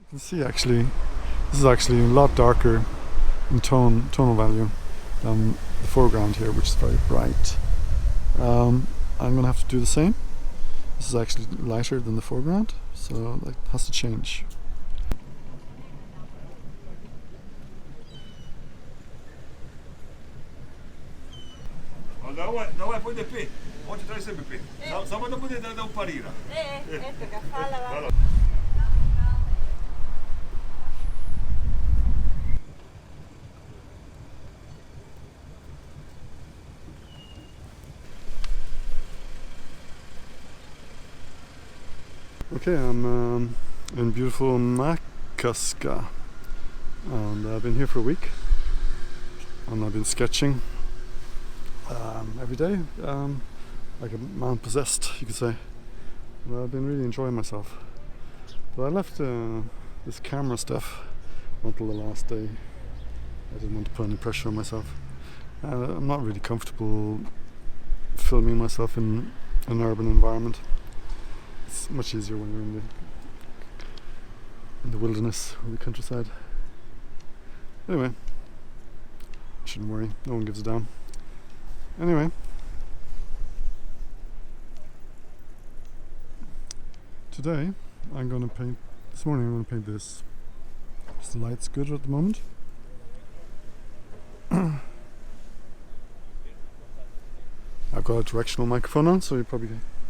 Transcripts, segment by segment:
can see actually, this is actually a lot darker in tonal value than the foreground here, which is very bright. I'm going to have to do the same. This is actually lighter than the foreground, so that has to change. Давай, poi qui. Oggi tra sempre qui. Sabato potete da un parire. Ecco che fa la... Okay, I'm in beautiful Makarska, and I've been here for a week, and I've been sketching every day, like a man possessed, you could say. And I've been really enjoying myself. But I left this camera stuff until the last day. I didn't want to put any pressure on myself. I'm not really comfortable filming myself in an urban environment. It's much easier when you're in the wilderness or the countryside. Anyway, I shouldn't worry, no one gives a damn. Anyway, today I'm going to paint, this morning I'm going to paint this. Is the light's good at the moment? I've got a directional microphone on, so you probably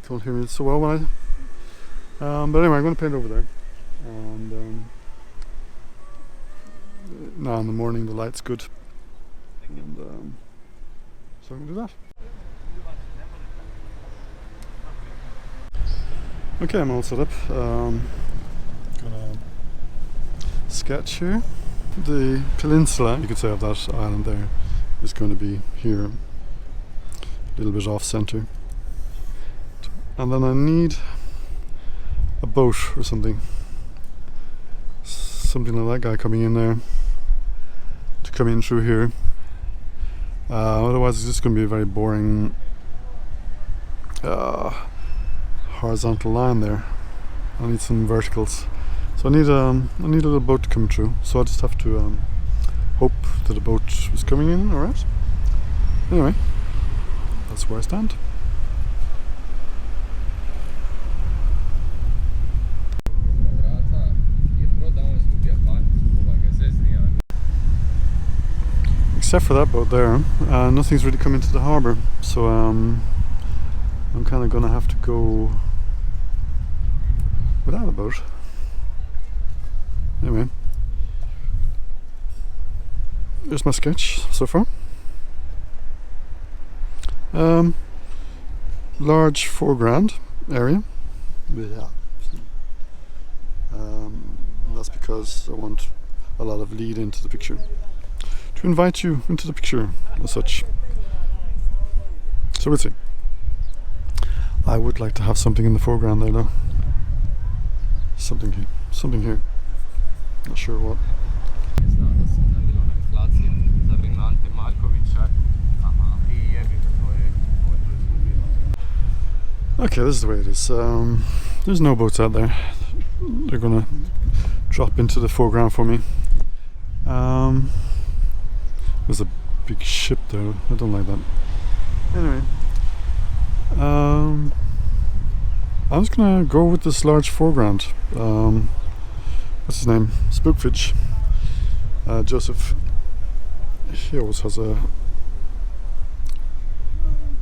can't hear me so well when but anyway, I'm going to paint over there, and now in the morning the light's good, and so I'm going to do that. Okay, I'm all set up. Gonna sketch here. The peninsula, you could say, of that island there is going to be here, a little bit off centre, and then I need a boat or something like that guy coming in there to come in through here. Otherwise it's just going to be a very boring horizontal line there. I need some verticals, so I need a little boat to come through, so I just have to hope that a boat is coming in. Alright, anyway, that's where I stand. Except for that boat there, nothing's really come into the harbour, so I'm kind of going to have to go without a boat. Anyway, here's my sketch so far. Large foreground area. That's because I want a lot of lead into the picture, to invite you into the picture as such. So we'll see. I would like to have something in the foreground there though. Something here. Not sure what. Okay, this is the way it is. There's no boats out there. They're gonna drop into the foreground for me. There's a big ship there. I don't like that. Anyway, I'm just gonna go with this large foreground. What's his name? Spookfish. Joseph. He always has a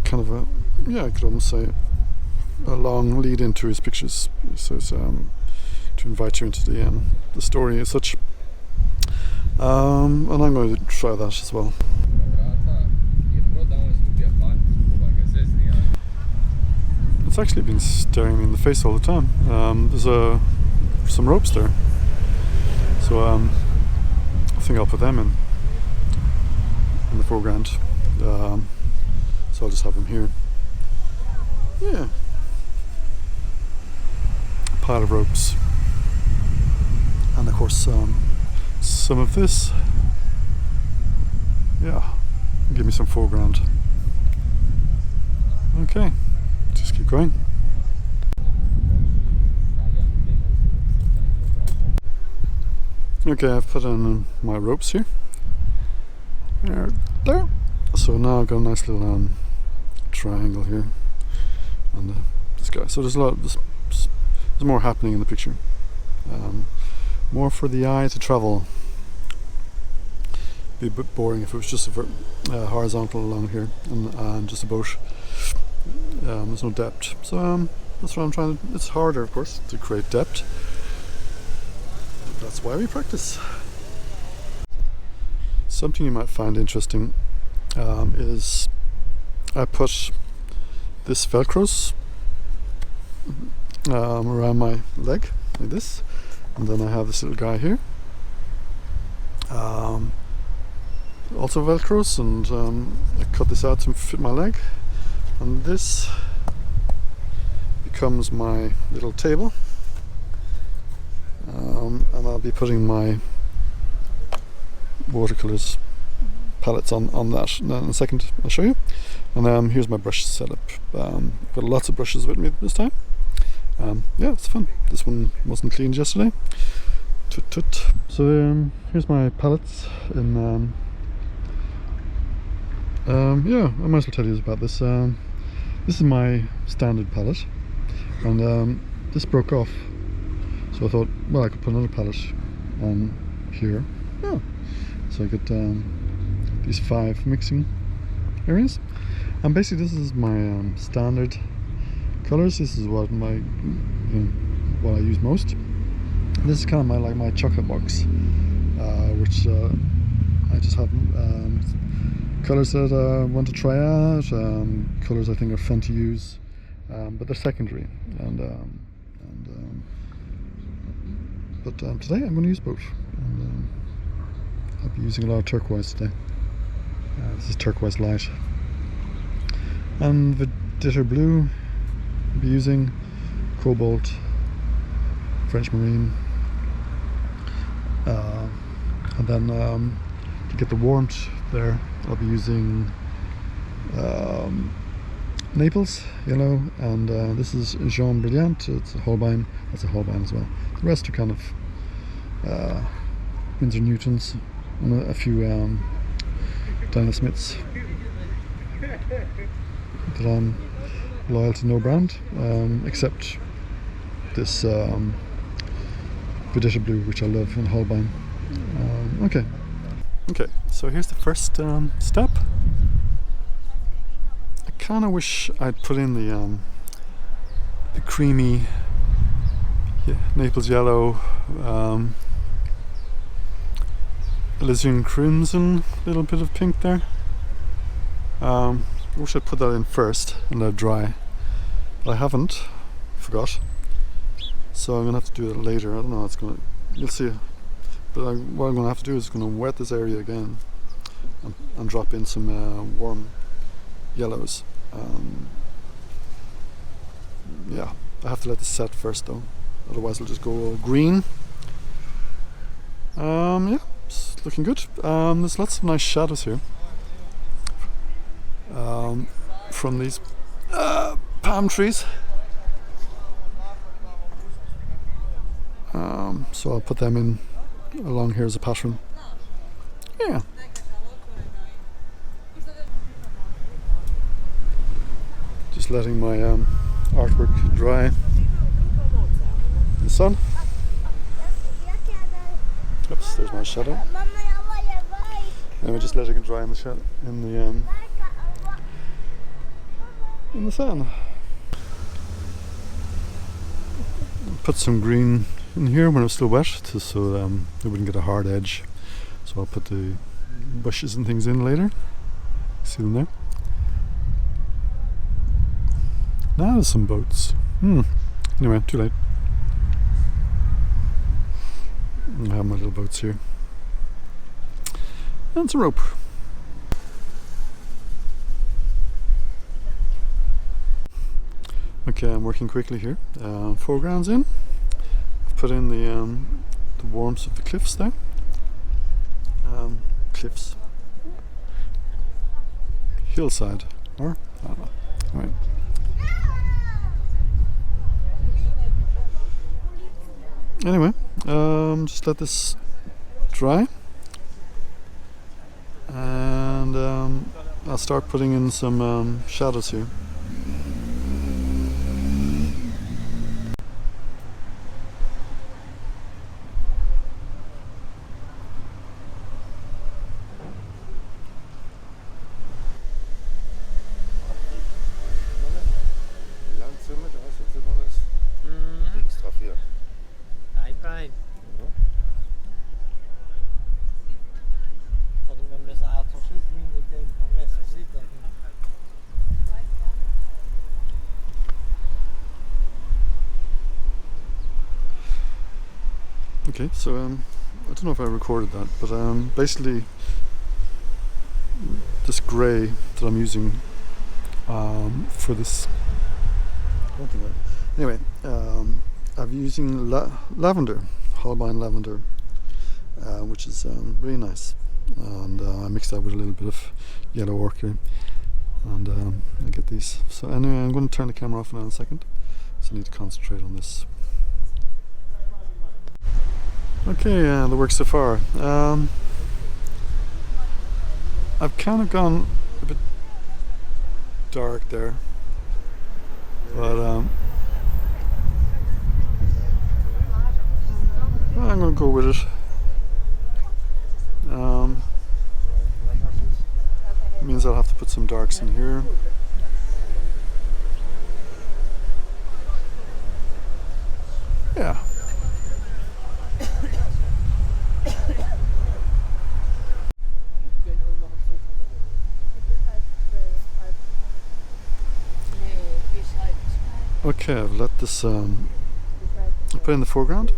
kind of a, yeah, I could almost say a long lead into his pictures. He says to invite you into the story as such. And I'm going to try that as well. It's actually been staring me in the face all the time. There's some ropes there, so I think I'll put them in the foreground. So I'll just have them here. Yeah, a pile of ropes, and of course some of this. Yeah, give me some foreground. Okay, just keep going. Okay, I've put in my ropes here. There. So now I've got a nice little triangle here on this guy. So there's there's more happening in the picture. More for the eye to travel. Be a bit boring if it was just a horizontal along here and just a boat. There's no depth. So that's what I'm trying to. It's harder, of course, to create depth. That's why we practice. Something you might find interesting is I put this Velcros around my leg like this, and then I have this little guy here, also Velcros, and I cut this out to fit my leg, and this becomes my little table, and I'll be putting my watercolours palettes on that in a second. I'll show you. And here's my brush setup. Got lots of brushes with me this time. Yeah, it's fun. This one wasn't cleaned yesterday. Tut tut. So here's my palettes. And yeah, I might as well tell you about this. This is my standard palette, and this broke off. So I thought, well, I could put another palette on here. Yeah. So I got these 5 mixing areas, and basically this is my standard colors. This is what what I use most. This is kind of my chocolate box, which I just have colors that I want to try out, colors I think are fun to use, but they're secondary. But today I'm going to use both. And, I'll be using a lot of turquoise today. This is turquoise light. And Vetiver blue, I'll be using cobalt, French marine. And then to get the warmth there, I'll be using Naples yellow, and this is Jaune brilliant. It's a Holbein. That's a Holbein as well. The rest are kind of Winsor Newtons, and a few Daniel Smiths that I'm loyal to no brand, except this Vetiver blue, which I love, in Holbein. Okay, so here's the first step. I kind of wish I'd put in the creamy Naples yellow, alizarin crimson, a little bit of pink there. I wish I'd put that in first and let it dry, but I haven't. Forgot. So I'm gonna have to do it later. I don't know how it's gonna. You'll see. But what I'm gonna have to do is gonna wet this area again and drop in some warm yellows. Yeah, I have to let this set first though. Otherwise, it'll just go all green. Yeah. It's looking good. There's lots of nice shadows here from these palm trees. So I'll put them in along here as a pattern. Yeah. Just letting my artwork dry in the sun. Oops, there's my shadow. Anyway, just letting it dry in the shadow, in the sun. Put some green in here when it's still wet, so it wouldn't get a hard edge. So I'll put the bushes and things in later. See them there? Now there's some boats. Anyway, too late. I have my little boats here. And it's a rope. Okay, I'm working quickly here. Foreground's in. I've put in the warmth of the cliffs there. Cliffs. Hillside. Or? I don't know. Alright. Anyway, just let this dry, and I'll start putting in some shadows here. Einbein. Hadden we met z'n aantal zoeken, ik denk van best wel ziet dat niet. Okay, so I don't know if I recorded that, but basically this grey that I'm using for this. I don't think anyway, I'm using lavender, Holbein lavender, which is really nice, and I mixed that with a little bit of yellow ochre, and I get these. So anyway, I'm going to turn the camera off now in a second, so I need to concentrate on this. Okay, the work so far. I've kind of gone a bit dark there, but I'm going to go with it. Means I'll have to put some darks in here. Yeah. Okay, I've let this put in the foreground,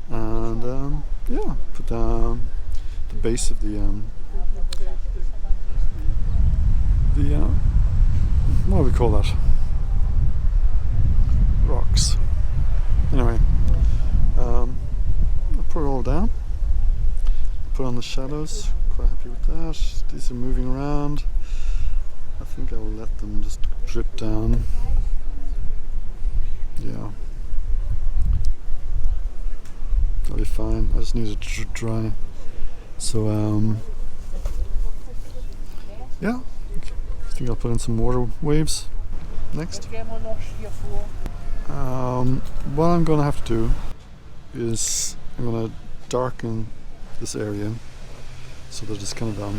and yeah, put down the base of the what do we call that? Rocks. Anyway, I'll put it all down. Put on the shadows. Quite happy with that. These are moving around. I think I'll let them just drip down. Yeah, that'll be fine. I just need it to dry. So yeah, I think I'll put in some water waves next. What I'm going to have to do is I'm going to darken this area so that it's kind of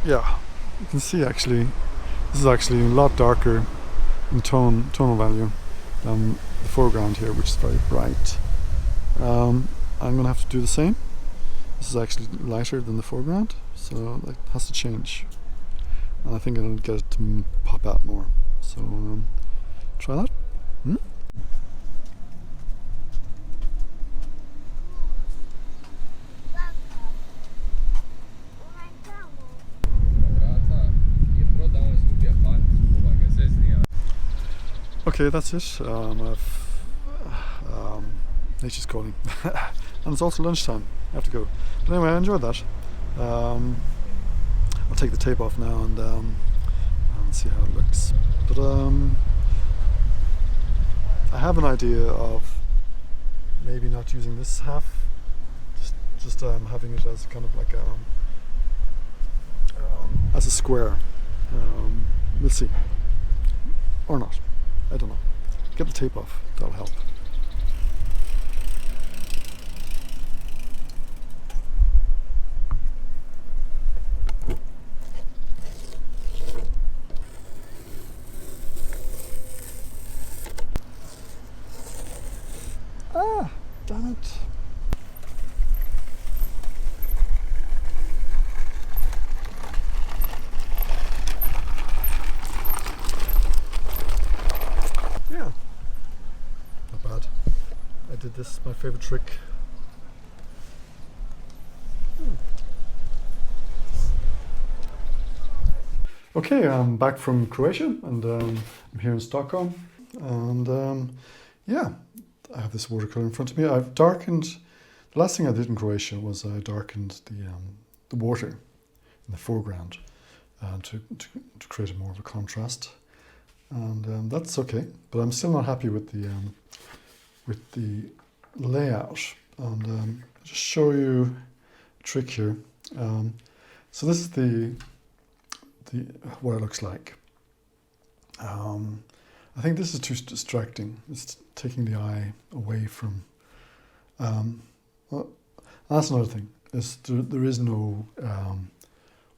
yeah, you can see actually this is actually a lot darker in tonal value than the foreground here, which is very bright. I'm going to have to do the same. This is actually lighter than the foreground, so that has to change. And I think I'll get it to pop out more. So try that. Okay, that's it. Nature's calling. And it's also lunchtime. I have to go. But anyway, I enjoyed that. I'll take the tape off now and see how it looks. But I have an idea of maybe not using this half, just having it as kind of like as a square. We'll see, or not. I don't know. Get the tape off. That'll help. Ah, damn it. Yeah, not bad. I did this, my favorite trick. Okay, I'm back from Croatia, and I'm here in Stockholm, and yeah, I have this watercolour in front of me. I've darkened, the last thing I did in Croatia was I darkened the water in the foreground to create a more of a contrast, and that's okay, but I'm still not happy with with the layout, and I'll just show you a trick here. So this is the what it looks like. I think this is too distracting. It's taking the eye away from. Well, that's another thing. There is no.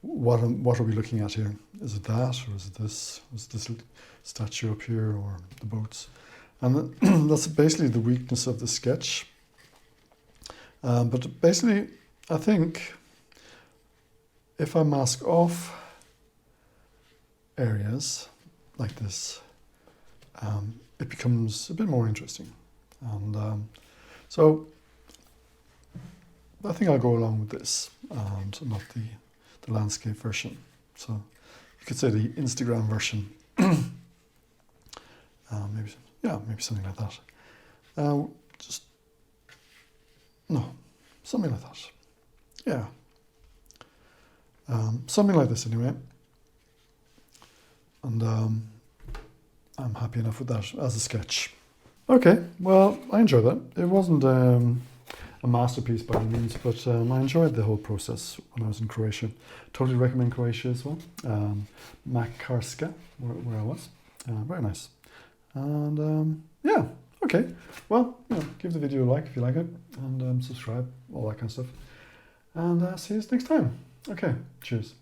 What are we looking at here? Is it that, or is it this? Is this statue up here, or the boats? And that's basically the weakness of the sketch. But basically, I think if I mask off areas like this, it becomes a bit more interesting. And so I think I'll go along with this and not the landscape version. So you could say the Instagram version. Maybe something like that. Something like that. Yeah. Something like this anyway. And I'm happy enough with that as a sketch. Okay, well, I enjoyed that. It wasn't a masterpiece by any means, but I enjoyed the whole process when I was in Croatia. Totally recommend Croatia as well. Makarska, where I was. Very nice. And yeah, okay. Well, give the video a like if you like it, and subscribe, all that kind of stuff. And see you next time. Okay, cheers.